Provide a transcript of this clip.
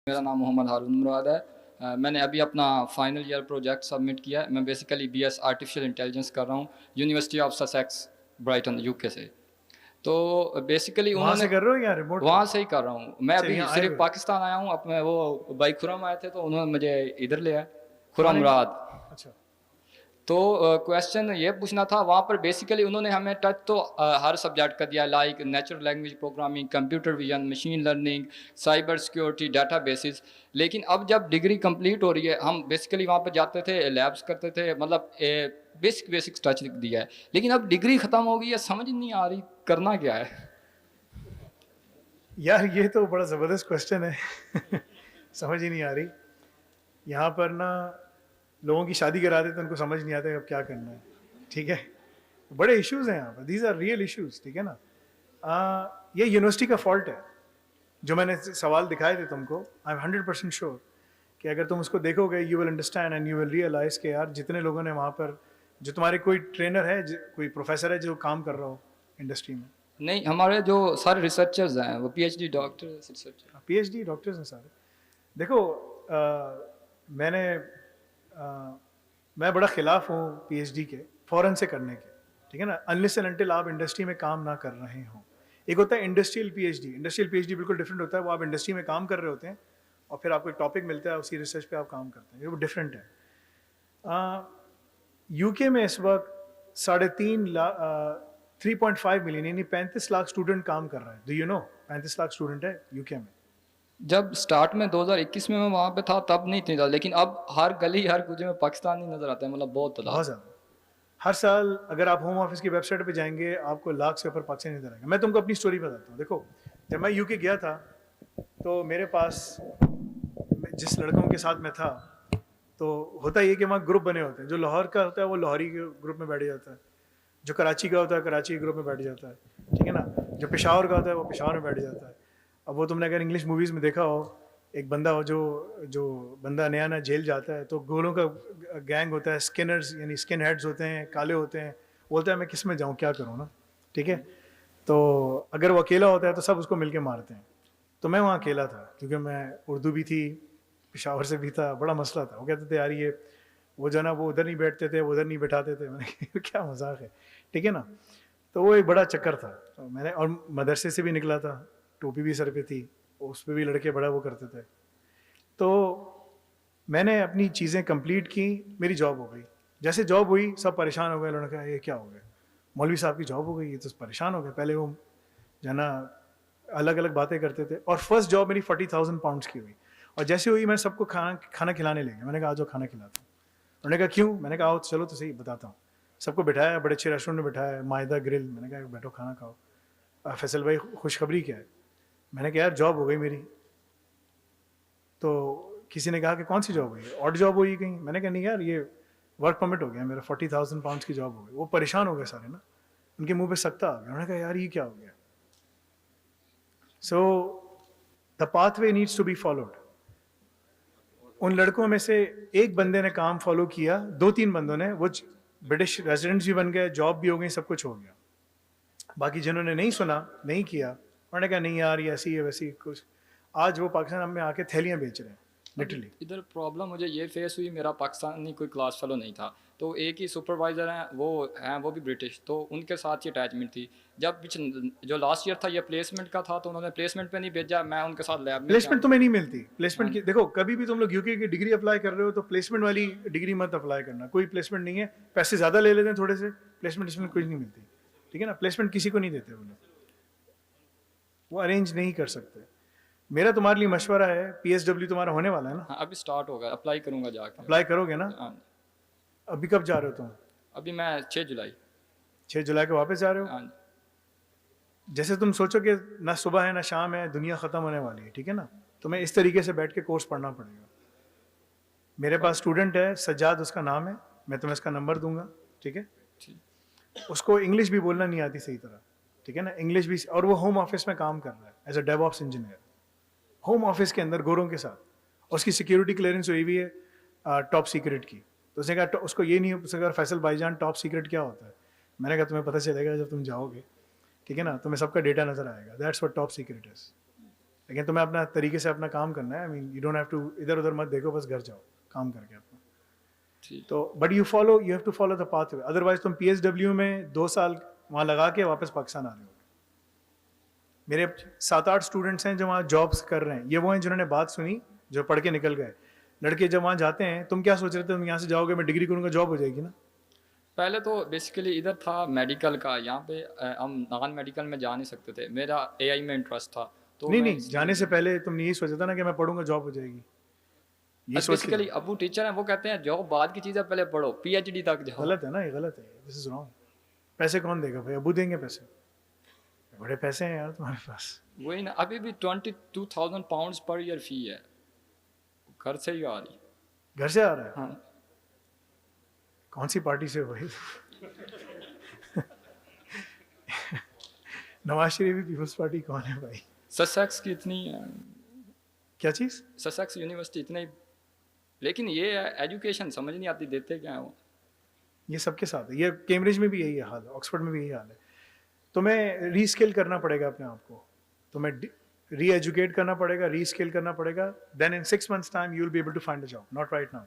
मेरा नाम मोहम्मद हारून मुराद है। मैंने अभी अपना फाइनल ईयर प्रोजेक्ट सबमिट किया है। मैं बेसिकली बीएस आर्टिफिशियल इंटेलिजेंस कर रहा हूँ university of Sussex Brighton UK से। तो बेसिकली वहां उन्होंने से कर रहे हो या रिमोट कर वहाँ रहे हो? से ही कर रहा हूँ। मैं अच्छा, अभी यहाँ आए सिर्फ हुए हो? पाकिस्तान आया हूँ। अब मैं वो भाई खुरम आए थे तो उन्होंने मुझे इधर लिया, खुरम कौन है? मुराद। अच्छा। तो क्वेश्चन ये पूछना था, वहाँ पर बेसिकली उन्होंने हमें टच तो हर सब्जेक्ट का दिया, like natural language programming, computer vision, machine learning, cyber security, data basis. लेकिन अब जब डिग्री कंप्लीट हो रही है, हम बेसिकली वहाँ पर जाते थे, लैब्स करते थे, मतलब बेसिक टच दिया है। लेकिन अब डिग्री ख़त्म हो गई है, समझ नहीं आ रही करना क्या है। यार ये तो बड़ा ज़बरदस्त क्वेश्चन है। समझ ही नहीं आ रही। यहाँ पर ना लोगों की शादी करा देते तो उनको समझ नहीं आता अब क्या करना है। ठीक है, बड़े इश्यूज हैं यहाँ पर, दीज आर रियल इश्यूज। ठीक है ना। ये यूनिवर्सिटी का फॉल्ट है। जो मैंने सवाल दिखाए थे तुमको, आई एम 100% श्योर कि अगर तुम उसको देखोगे you will understand and you will realise कि यार जितने लोगों ने वहाँ पर, जो तुम्हारे कोई ट्रेनर है, कोई प्रोफेसर है जो काम कर रहा हो इंडस्ट्री में? नहीं, हमारे जो सारे रिसर्चर्स हैं वो PhD doctor researcher. PhD doctors हैं सारे। देखो, मैंने मैं बड़ा खिलाफ हूँ पीएचडी के फ़ौरन से करने के। ठीक है ना, अनलेस एंड अनटिल आप इंडस्ट्री में काम ना कर रहे हो। एक होता है इंडस्ट्रियल पीएचडी। इंडस्ट्रियल पीएचडी बिल्कुल डिफरेंट होता है। वो आप इंडस्ट्री में काम कर रहे होते हैं और फिर आपको एक टॉपिक मिलता है, उसी रिसर्च पे आप काम करते हैं, ये वो डिफरेंट है। यूके में इस वक्त 3.5 लाख 3.5 मिलियन यानी 35 लाख स्टूडेंट काम कर रहे हैं। Do you know 35 lakh student है यूके में? जब स्टार्ट में 2021 में मैं वहाँ पे था तब नहीं थी, लेकिन अब हर गली हर कूचे में पाकिस्तानी नजर आते हैं, मतलब बहुत बहुत तादाद। ज़्यादा। हर साल अगर आप होम ऑफिस की वेबसाइट पे जाएंगे आपको लाख से ऊपर पाकिस्तानी नजर आएंगे। मैं तुमको अपनी स्टोरी बताता हूँ। देखो, जब मैं यूके गया था तो मेरे पास, जिस लड़कों के साथ मैं था, तो होता ये कि वहाँ ग्रुप बने होते हैं। जो लाहौर का होता है वो लाहौरी के ग्रुप में बैठ जाता है, जो कराची का होता है कराची के ग्रुप में बैठ जाता है। ठीक है ना, जो पेशावर का होता है वो पेशावर में बैठ जाता है। अब वो तुमने अगर इंग्लिश मूवीज़ में देखा हो, एक बंदा हो जो जो बंदा नया नया जेल जाता है तो गोलों का गैंग होता है, स्किनर्स यानी स्किन हेड्स होते हैं, काले होते हैं। बोलता है मैं किस में जाऊँ, क्या करूँ ना। ठीक है, तो अगर वो अकेला होता है तो सब उसको मिलके मारते हैं। तो मैं वहाँ अकेला था क्योंकि मैं उर्दू भी थी, पेशावर से भी था। बड़ा मसला था। वो कहते थे यार ये वो जो ना वो उधर नहीं बैठते थे, वो उधर नहीं बैठाते थे। मैंने कहा क्या मजाक है। ठीक है ना, तो वो एक बड़ा चक्कर था। तो मैंने, और मदरसे से भी निकला था, टोपी भी सर पे थी, उस पर भी लड़के बड़ा वो करते थे। तो मैंने अपनी चीज़ें कंप्लीट की, मेरी जॉब हो गई। जैसे जॉब हुई सब परेशान हो गए। लड़का ये क्या हो गया, मौलवी साहब की जॉब हो गई, ये तो परेशान हो गए। पहले वो जना अलग अलग बातें करते थे। और फर्स्ट जॉब मेरी 40,000 पाउंड्स की हुई। और जैसे हुई मैं सबको खाना खाना खिलाने लगे। मैंने कहा आज खाना खिलाता हूँ। उन्होंने कहा क्यों? मैंने कहा आओ चलो तो सही बताता हूँ। सबको बिठाया, बड़े अच्छे रेस्टोरेंट में बिठाया, मायदा ग्रिल। मैंने कहा बैठो खाना खाओ। फैसल भाई खुशखबरी क्या है? मैंने कहा यार जॉब हो गई मेरी। तो किसी ने कहा कि कौन सी जॉब हुई? ऑड जॉब हुई कहीं? मैंने कहा नहीं यार, ये वर्क परमिट हो गया मेरा, 40,000 पाउंड्स की जॉब हो गई। वो परेशान हो गए सारे ना, उनके मुंह पे सकता आ गया। उन्होंने कहा यार ये क्या हो गया? So the pathway needs to be followed. उन लड़कों में से एक बंदे ने काम फॉलो किया, 2-3 बंदों ने, वो ब्रिटिश रेजिडेंट्स भी बन गए, जॉब भी हो गई, सब कुछ हो गया। बाकी जिन्होंने नहीं सुना, नहीं किया, उन्होंने कहा नहीं यार ये ऐसी है वैसी कुछ। आज वो पाकिस्तान में आके थैलियां बेच रहे हैं अब लिटरली। इधर प्रॉब्लम मुझे ये फेस हुई, मेरा पाकिस्तानी कोई क्लास फेलो नहीं था, तो एक ही सुपरवाइज़र हैं वो भी ब्रिटिश, तो उनके साथ ही अटैचमेंट थी। जब जो लास्ट ईयर था ये प्लेसमेंट का था, तो उन्होंने प्लेसमेंट पे नहीं भेजा, मैं उनके साथ लैब में क्या। प्लेसमेंट तुम्हें नहीं मिलती। हाँ। प्लेसमेंट की देखो, कभी भी तुम लोग यूके की डिग्री अप्लाई कर रहे हो तो प्लेसमेंट वाली डिग्री मत अप्लाई करना। कोई प्लेसमेंट नहीं है, पैसे ज़्यादा ले लेते हैं थोड़े से, प्लेसमेंट इसमें कुछ नहीं मिलती। ठीक है ना, प्लेसमेंट किसी को नहीं देते वो लोग, वो अरेंज नहीं कर सकते। मेरा तुम्हारे लिए मशवरा है, पीएसडब्ल्यू तुम्हारा होने वाला है ना? हाँ, अभी स्टार्ट होगा, अप्लाई करूँगा जाके। अप्लाई करोगे ना? हाँ। अभी कब जा रहे हो तुम? अभी मैं 6 जुलाई। 6 जुलाई को वापस जा रहे हो? हाँ। जैसे तुम सोचो कि ना सुबह है ना शाम है, दुनिया ख़त्म होने वाली है। ठीक है ना, तुम्हें इस तरीके से बैठ के कोर्स पढ़ना पड़ेगा। मेरे पास स्टूडेंट है सज्जाद, उसका नाम है, मैं तुम्हें इसका नंबर दूंगा। ठीक है, ठीक। उसको इंग्लिश भी बोलना नहीं आती सही तरह। ठीक है ना, इंग्लिश भी, और वो होम ऑफिस में काम कर रहा है as a DevOps engineer, home office के अंदर गोरों के साथ। उसकी सिक्योरिटी क्लियरेंस हुई हुई है टॉप सीक्रेट की। तो उसने कहा उसको ये नहीं उसने कहा फैसल भाईजान टॉप सीक्रेट क्या होता है? मैंने कहा तुम्हें पता चलेगा जब तुम जाओगे। ठीक है ना, तुम्हें सबका डेटा नजर आएगा। That's what top secret is. लेकिन तुम्हें अपना तरीके से अपना काम करना है। I mean you don't have to इधर उधर मत देखो, बस घर जाओ काम करके अपना। ठीक। तो but you have to follow the pathway, otherwise तुम PSW में 2 साल वहाँ लगा के वापस पाकिस्तान आ रहे हो। मेरे 7-8 स्टूडेंट्स हैं जो वहाँ जॉब्स कर रहे हैं, ये वो हैं जिन्होंने बात सुनी जो पढ़ के निकल गए। लड़के जब वहाँ जाते हैं, तुम क्या सोच रहे थे तुम यहाँ से जाओगे मैं डिग्री करूँगा जॉब हो जाएगी ना। पहले तो बेसिकली इधर था मेडिकल का, यहाँ पे हम नॉन मेडिकल में जा नहीं सकते थे, मेरा AI में इंटरेस्ट था तो नहीं मैं नहीं, जाने से पहले तुमने यही सोचा था ना कि मैं पढ़ूंगा जॉब हो जाएगी, ये सोच के बेसिकली अबू टीचर हैं, वो कहते हैं जॉब बाद की चीज़ है, पहले पढ़ो PhD तक जाओ। गलत है ना, ये गलत है, दिस इज रॉन्ग। पैसे कौन देगा भाई, अबू देंगे पैसे, बड़े पैसे हैं यार तुम्हारे पास। वही ना, अभी भी 22,000 पाउंड्स पर ईयर फी है, घर से ही आ रही। घर से आ रहा है? हाँ, कौन सी पार्टी से हो भाई? नवाज शरीफ भी पीपल्स पार्टी कौन है भाई? ससेक्स की इतनी है, क्या चीज़? ससेक्स यूनिवर्सिटी इतनी, लेकिन ये एजुकेशन समझ नहीं आती, देते क्या है वो। ये सबके साथ है, ये कैम्ब्रिज में भी यही हाल है, ऑक्सफोर्ड में भी यही हाल है। तुम्हें रीस्केल करना पड़ेगा अपने आप को, तुम्हें री एजुकेट करना पड़ेगा, रीस्केल करना पड़ेगा, then in 6 months time you will be able to find a job, not right now.